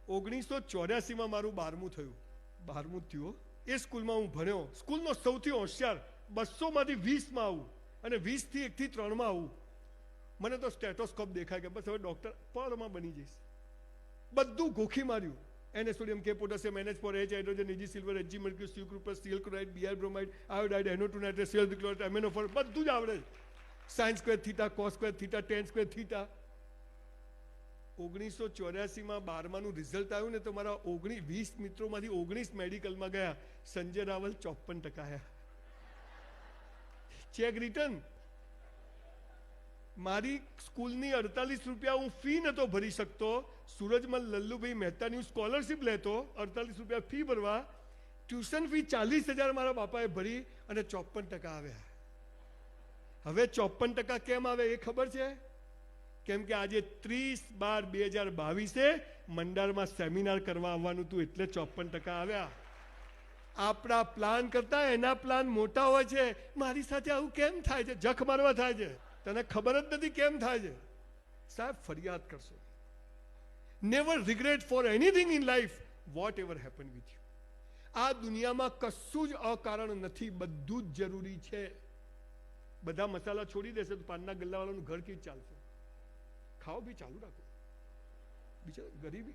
1984 મારું 12મું થયું. 12મું થયું. એ સ્કૂલમાં હું ભણ્યો. સ્કૂલનો સૌથી હોશિયાર, 200માંથી 20માં આવું અને 20થી 1થી 3માં આવું. મને તો સ્ટેટોસ્કોપ દેખાય કે બસ હવે ડોક્ટર પરમાં બની જઈશ. બધું ગોખી માર્યું. NaSodium, K potassium, NH for H, hydrogen, Ag silver, Hg mercury, Cu copper, Cl chloride, Br bromide, iodide, NO2 nitrate, Cl chloride, aminophor, બધું જ આવડે. sin square theta, cos square theta, tan square theta. 1984માં 12માનું result આવ્યું ને તો મારા 20 મિત્રોમાંથી 19 મેડિકલમાં ગયા. સંજય રાવલ 54% આવ્યા. Cheque return. મારી સ્કૂલની 48 રૂપિયા હું ફી નતો ભરી શકતો. સુરજમાં લલ્લુભાઈ મહેતાની હું સ્કોલરશીપ લેતો, 48 રૂપિયા ફી ભરવા. ટ્યુશન ફી 40,000 મારા બાપાએ ભરી અને 54% આવ્યા. હવે 54% કેમ આવે એ ખબર છે? કેમ કે આજે 30/12/2022 મંડારમાં સેમિનાર કરવા આવવાનું હતું એટલે 54% આવ્યા. આપણા પ્લાન કરતા એના પ્લાન મોટા હોય છે. મારી સાથે આવું કેમ થાય છે? જખ મારવા થાય છે. તને ખબર જ નથી કેમ થાય છે. સાહેબ, ફરિયાદ કરશો. Never regret for anything in life whatever happen with you. આ દુનિયામાં કશું જ અકારણ નથી, બધું જ જરૂરી છે. બધા મસાલા છોડી દેશે તો પાનના ગલ્લાવાળાનું ઘર કેવી ચાલશે? ખાઓ બી ચાલુ રાખો. બિચારા ગરીબી